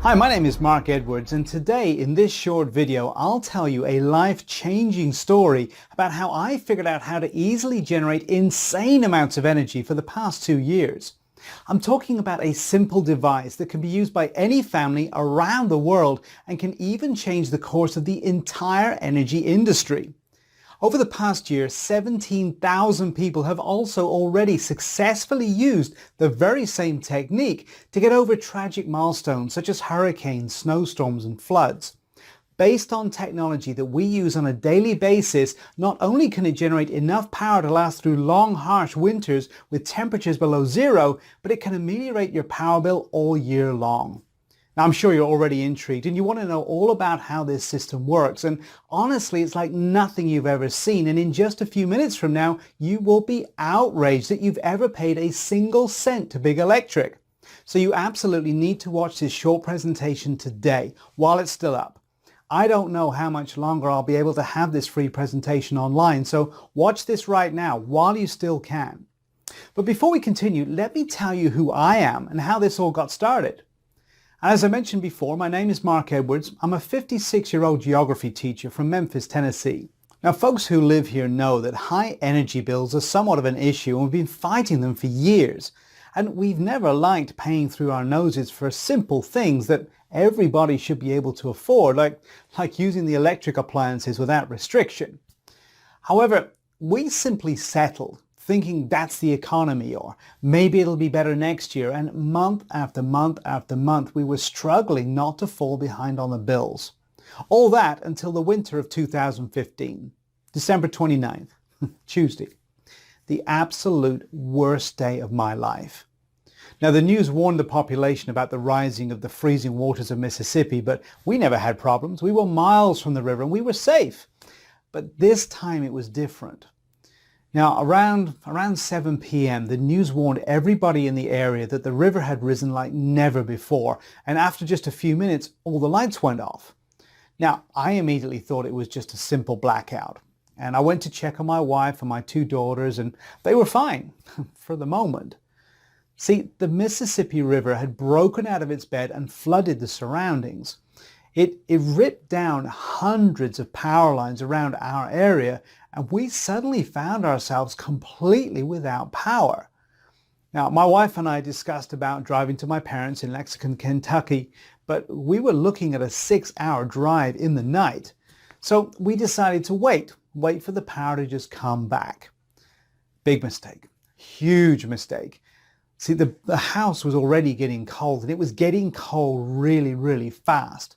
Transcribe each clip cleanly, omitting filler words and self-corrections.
Hi, my name is Mark Edwards, and today in this short video I'll tell you a life-changing story about how I figured out how to easily generate insane amounts of energy for the past 2 years. I'm talking about a simple device that can be used by any family around the world and can even change the course of the entire energy industry. Over the past year, 17,000 people have also already successfully used the very same technique to get over tragic milestones such as hurricanes, snowstorms and floods. Based on technology that we use on a daily basis, not only can it generate enough power to last through long, harsh winters with temperatures below zero, but it can ameliorate your power bill all year long. Now, I'm sure you're already intrigued and you want to know all about how this system works. And honestly, it's like nothing you've ever seen. And in just a few minutes from now, you will be outraged that you've ever paid a single cent to Big Electric. So you absolutely need to watch this short presentation today while it's still up. I don't know how much longer I'll be able to have this free presentation online. So watch this right now while you still can. But before we continue, let me tell you who I am and how this all got started. As I mentioned before, my name is Mark Edwards. I'm a 56-year-old geography teacher from Memphis, Tennessee. Now, folks who live here know that high energy bills are somewhat of an issue and we've been fighting them for years. And we've never liked paying through our noses for simple things that everybody should be able to afford, like using the electric appliances without restriction. However, we simply settled, thinking that's the economy, or maybe it'll be better next year. And month after month after month, we were struggling not to fall behind on the bills. All that until the winter of 2015, December 29th, Tuesday, the absolute worst day of my life. Now, the news warned the population about the rising of the freezing waters of Mississippi, but we never had problems. We were miles from the river and we were safe. But this time it was different. Now, around 7 p.m., the news warned everybody in the area that the river had risen like never before. And after just a few minutes, all the lights went off. Now, I immediately thought it was just a simple blackout. And I went to check on my wife and my 2 daughters, and they were fine for the moment. See, the Mississippi River had broken out of its bed and flooded the surroundings. It ripped down hundreds of power lines around our area, and we suddenly found ourselves completely without power. Now, my wife and I discussed about driving to my parents in Lexington, Kentucky, but we were looking at a 6-hour drive in the night. So we decided to wait for the power to just come back. Big mistake, huge mistake. See, the house was already getting cold, and it was getting cold really, really fast.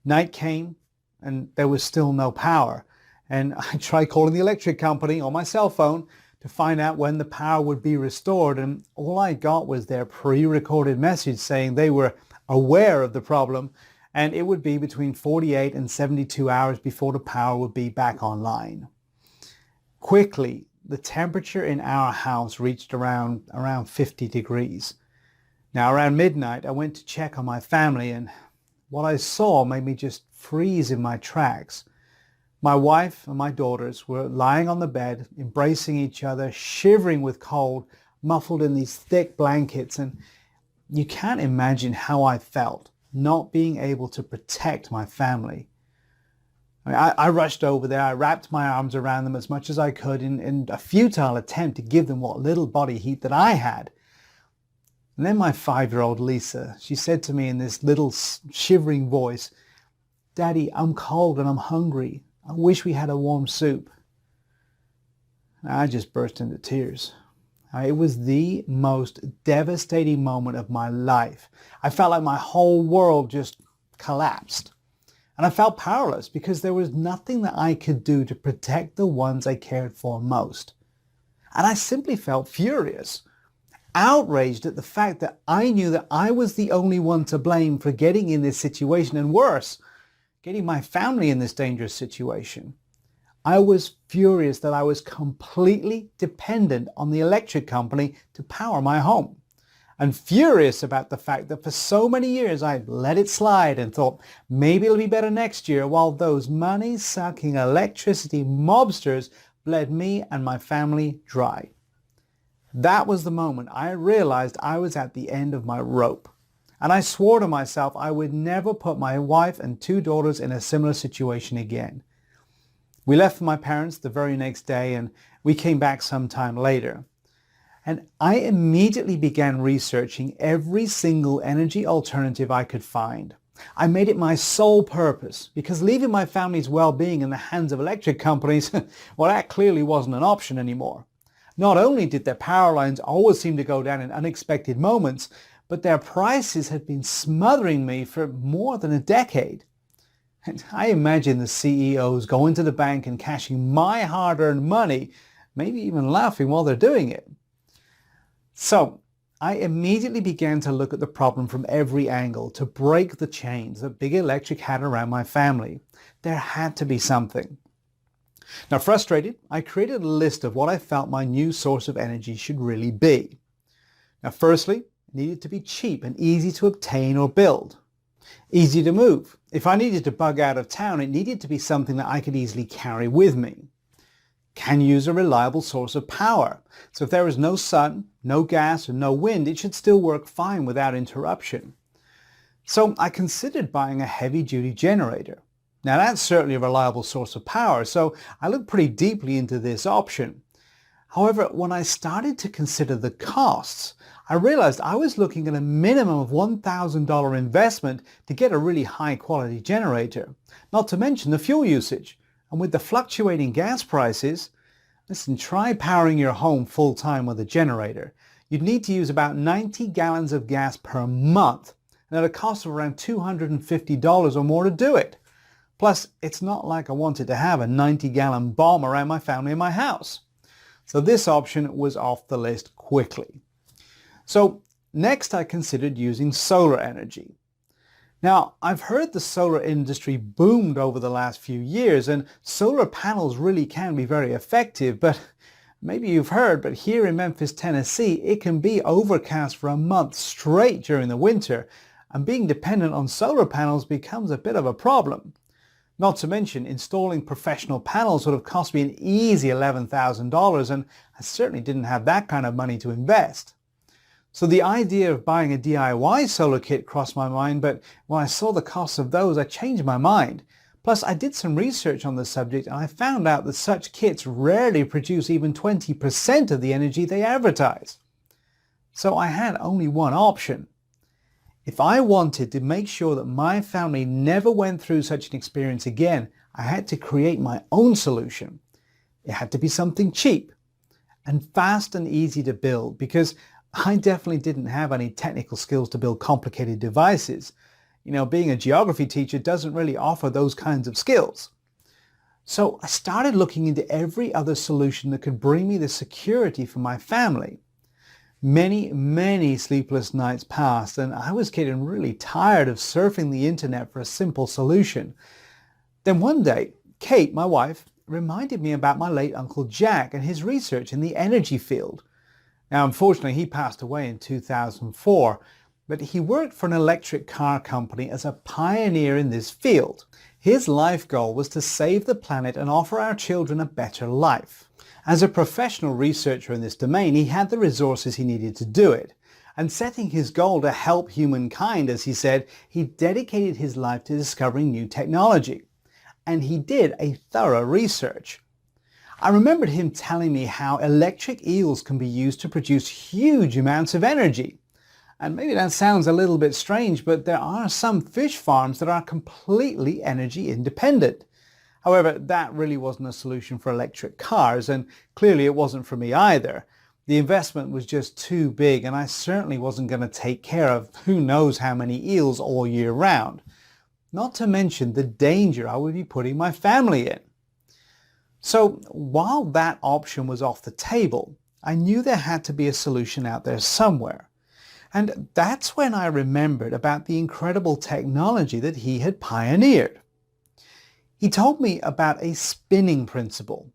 Night came and there was still no power. And I tried calling the electric company on my cell phone to find out when the power would be restored. And all I got was their pre-recorded message saying they were aware of the problem and it would be between 48 and 72 hours before the power would be back online. Quickly, the temperature in our house reached around 50 degrees. Now, around midnight, I went to check on my family, and what I saw made me just freeze in my tracks. My wife and my daughters were lying on the bed, embracing each other, shivering with cold, muffled in these thick blankets. And you can't imagine how I felt not being able to protect my family. I rushed over there. I wrapped my arms around them as much as I could in a futile attempt to give them what little body heat that I had. And then my 5-year-old Lisa, she said to me in this little shivering voice, "Daddy, I'm cold and I'm hungry. I wish we had a warm soup." I just burst into tears. It was the most devastating moment of my life. I felt like my whole world just collapsed. And I felt powerless because there was nothing that I could do to protect the ones I cared for most. And I simply felt furious, outraged at the fact that I knew that I was the only one to blame for getting in this situation, and worse, getting my family in this dangerous situation. I was furious that I was completely dependent on the electric company to power my home, and furious about the fact that for so many years I let it slide and thought maybe it'll be better next year, while those money-sucking electricity mobsters bled me and my family dry. That was the moment I realized I was at the end of my rope. and I swore to myself I would never put my wife and 2 daughters in a similar situation again. We left for my parents the very next day, and we came back sometime later. And I immediately began researching every single energy alternative I could find. I made it my sole purpose, because leaving my family's well-being in the hands of electric companies, well, that clearly wasn't an option anymore. Not only did their power lines always seem to go down in unexpected moments, but their prices had been smothering me for more than a decade. And I imagine the CEOs going to the bank and cashing my hard-earned money, maybe even laughing while they're doing it. So I immediately began to look at the problem from every angle to break the chains that Big Electric had around my family. There had to be something. Now, frustrated, I created a list of what I felt my new source of energy should really be. Now, firstly, it needed to be cheap and easy to obtain or build. Easy to move. If I needed to bug out of town, it needed to be something that I could easily carry with me. Can use a reliable source of power. So if there is no sun, no gas, or no wind, it should still work fine without interruption. So I considered buying a heavy-duty generator. Now that's certainly a reliable source of power, so I looked pretty deeply into this option. However, when I started to consider the costs, I realized I was looking at a minimum of $1,000 investment to get a really high-quality generator, not to mention the fuel usage. And with the fluctuating gas prices, listen, try powering your home full-time with a generator. You'd need to use about 90 gallons of gas per month, and at a cost of around $250 or more to do it. Plus, it's not like I wanted to have a 90-gallon bomb around my family and my house. So this option was off the list quickly. So next I considered using solar energy. Now, I've heard the solar industry boomed over the last few years, and solar panels really can be very effective, but maybe you've heard, but here in Memphis, Tennessee, it can be overcast for a month straight during the winter, and being dependent on solar panels becomes a bit of a problem. Not to mention, installing professional panels would have cost me an easy $11,000, and I certainly didn't have that kind of money to invest. So the idea of buying a DIY solar kit crossed my mind, but when I saw the cost of those, I changed my mind. Plus, I did some research on the subject, and I found out that such kits rarely produce even 20% of the energy they advertise. So I had only one option. If I wanted to make sure that my family never went through such an experience again, I had to create my own solution. It had to be something cheap and fast and easy to build, because I definitely didn't have any technical skills to build complicated devices. You know, being a geography teacher doesn't really offer those kinds of skills. So I started looking into every other solution that could bring me the security for my family. Many sleepless nights passed, and I was getting really tired of surfing the internet for a simple solution. Then one day, Kate, my wife, reminded me about my late Uncle Jack and his research in the energy field. Now, unfortunately, he passed away in 2004, but he worked for an electric car company as a pioneer in this field. His life goal was to save the planet and offer our children a better life. As a professional researcher in this domain, he had the resources he needed to do it. And setting his goal to help humankind, as he said, he dedicated his life to discovering new technology. And he did a thorough research. I remembered him telling me how electric eels can be used to produce huge amounts of energy. And maybe that sounds a little bit strange, but there are some fish farms that are completely energy independent. However, that really wasn't a solution for electric cars, and clearly it wasn't for me either. The investment was just too big, and I certainly wasn't going to take care of who knows how many eels all year round. Not to mention the danger I would be putting my family in. So while that option was off the table, I knew there had to be a solution out there somewhere. And that's when I remembered about the incredible technology that he had pioneered. He told me about a spinning principle.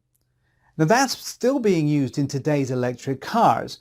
Now that's still being used in today's electric cars.